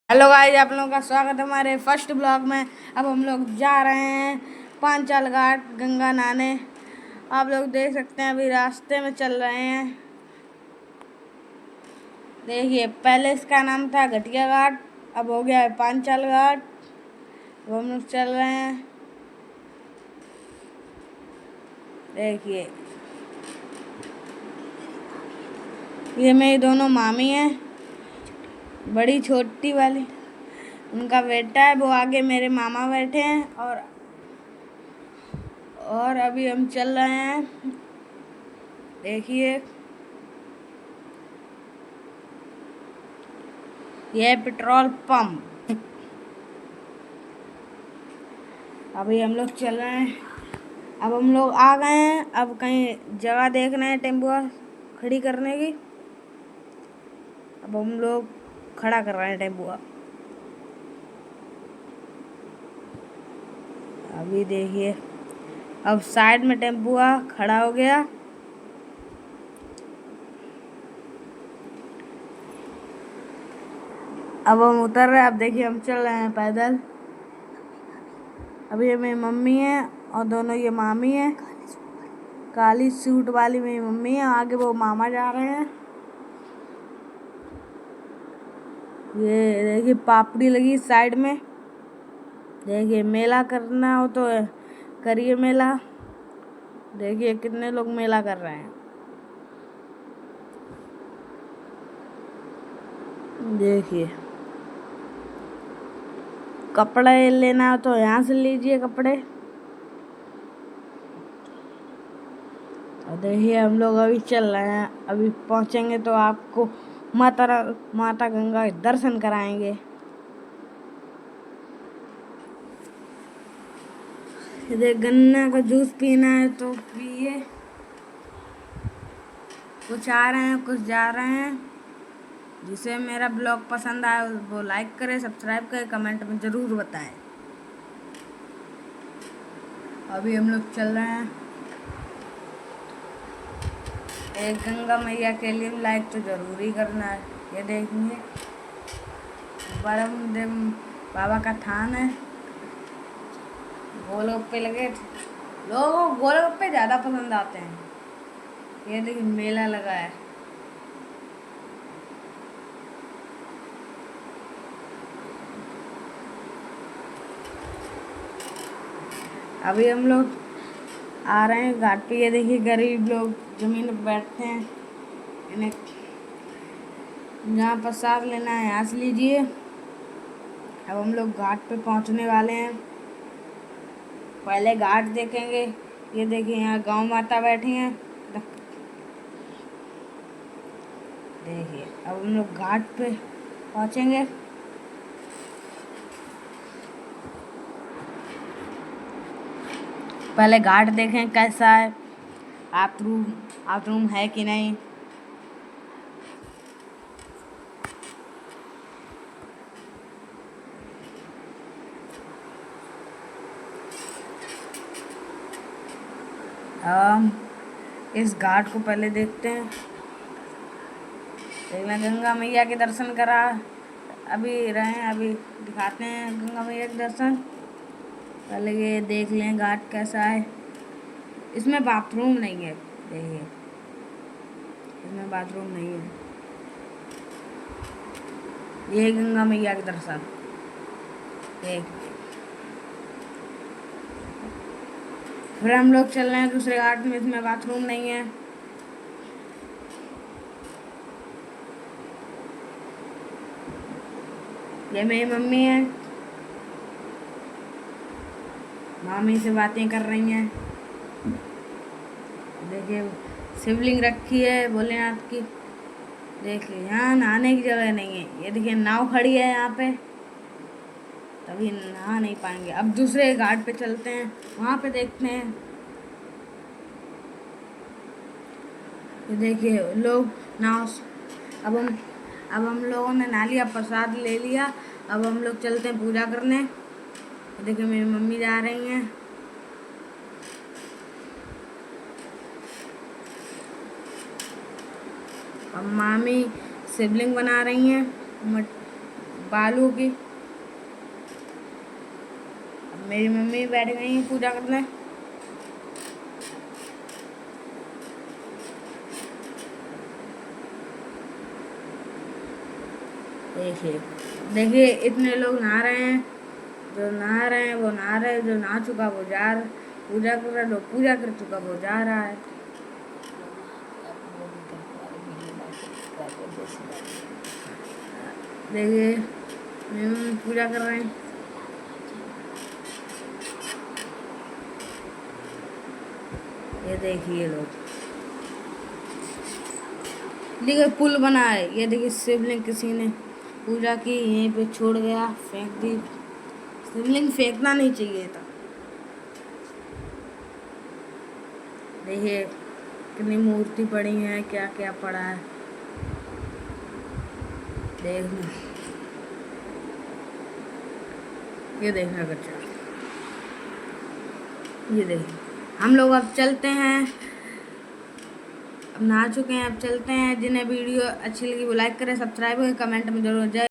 Hello guys, आप लोगों का स्वागत है हमारे फर्स्ट ब्लॉग में। अब हम लोग जा रहे हैं पांचाल घाट गंगा नहाने। आप लोग देख सकते हैं अभी रास्ते में चल रहे हैं। देखिए, पहले इसका नाम था घटिया घाट, अब हो गया है पांचाल घाट। अब हम लोग चल रहे हैं। देखिए, ये मेरी दोनों मामी हैं, बड़ी छोटी वाली उनका बेटा है, वो आगे मेरे मामा बैठे हैं। और अभी हम चल रहे हैं। देखिए, यह पेट्रोल पंप। अभी हम लोग चल रहे हैं। अब हम लोग आ गए हैं। अब कहीं जगह देख रहे हैं टेम्पो खड़ी करने की। अब हम लोग खड़ा कर रहे हैं टेम्पो। अभी देखिए, अब साइड में टेम्पो खड़ा हो गया। अब हम उतर रहे हैं। अब देखिए, हम चल रहे हैं पैदल। अभी ये मेरी मम्मी है और दोनों ये मामी है। काली सूट वाली मेरी मम्मी है, आगे वो मामा जा रहे हैं। ये देखिए, पापड़ी लगी साइड में। देखिए, मेला करना हो तो करिए मेला। देखिए कितने लोग मेला कर रहे हैं। देखिए, कपड़े लेना हो तो यहाँ से लीजिए कपड़े। और देखिए, हम लोग अभी चल रहे हैं। अभी पहुँचेंगे तो आपको माता गंगा के दर्शन कराएंगे। यदि गन्ना का जूस पीना है तो पिए। कुछ आ रहे हैं, कुछ जा रहे हैं। जिसे मेरा ब्लॉग पसंद आए वो लाइक करे, सब्सक्राइब करे, कमेंट में ज़रूर बताएं। अभी हम लोग चल रहे हैं। एक गंगा मैया के लिए लाइक तो ज़रूर ही करना है। ये देखिए, ब्रह्मदेव बाबा का थान है। गोलगप्पे लगे थे। लोगों को गोलगप्पे ज़्यादा पसंद आते हैं। ये देखिए, मेला लगा है। अभी हम लोग आ रहे हैं घाट पे। ये देखिए, गरीब लोग जमीन पर बैठते हैं। इन्हें जहाँ प्रसाद लेना है यहाँ से लीजिए। अब हम लोग घाट पे पहुँचने वाले हैं। पहले घाट देखेंगे। ये देखिए, यहाँ गांव माता बैठी हैं। देखिए, अब हम लोग घाट पे पहुँचेंगे। पहले घाट देखें कैसा है, बाथरूम है कि नहीं। हम इस घाट को पहले देखते हैं। देखना, गंगा मैया के दर्शन करा अभी रहे हैं। अभी दिखाते हैं गंगा मैया के दर्शन। पहले ये देख लें घाट कैसा है। इसमें बाथरूम नहीं है। देखिए, इसमें बाथरूम नहीं है। ये गंगा मैया के दर्शन देख। फिर हम लोग चल रहे हैं दूसरे घाट में। इसमें बाथरूम नहीं है। ये मेरी मम्मी है, मामी से बातें कर रही हैं। देखिए, शिवलिंग रखी है भोलेनाथ की। देखिए, यहाँ नहाने की जगह नहीं है। ये देखिए, नाव खड़ी है यहाँ पे, तभी नहा नहीं पाएंगे। अब दूसरे घाट पे चलते हैं, वहाँ पे देखते हैं। ये देखिए, लोग नाव अब हम लोगों ने नहा लिया, प्रसाद ले लिया। अब हम लोग चलते हैं पूजा करने। देखिए, मेरी मम्मी जा रही हैं। अब मामी शिवलिंग बना रही हैं। बालू की। अब मेरी मम्मी बैठ गई हैं पूजा करने। देखिए देखिए इतने लोग नहा रहे हैं, जो नहा रहे हैं वो नहा रहे हैं, जो नहा चुका वो जा रहा, पूजा कर रहा है, जो पूजा कर चुका वो जा रहा है। देखिए मेरी मम्मी पूजा कर रहे हैं। ये देखिए लोग, देखिए पुल बना है। ये देखिए शिवलिंग किसी ने पूजा की यहीं पे छोड़ गया, फेंक दी। शिवलिंग फेंकना नहीं चाहिए था। देखिए कितनी मूर्ति पड़ी है, क्या क्या पड़ा है देखना। ये देखना बच्चा, ये देखिए हम लोग अब चलते हैं। अब नहा चुके हैं, अब चलते हैं। जिन्हें वीडियो अच्छी लगी वो लाइक करें, सब्सक्राइब करें, कमेंट में जरूर जय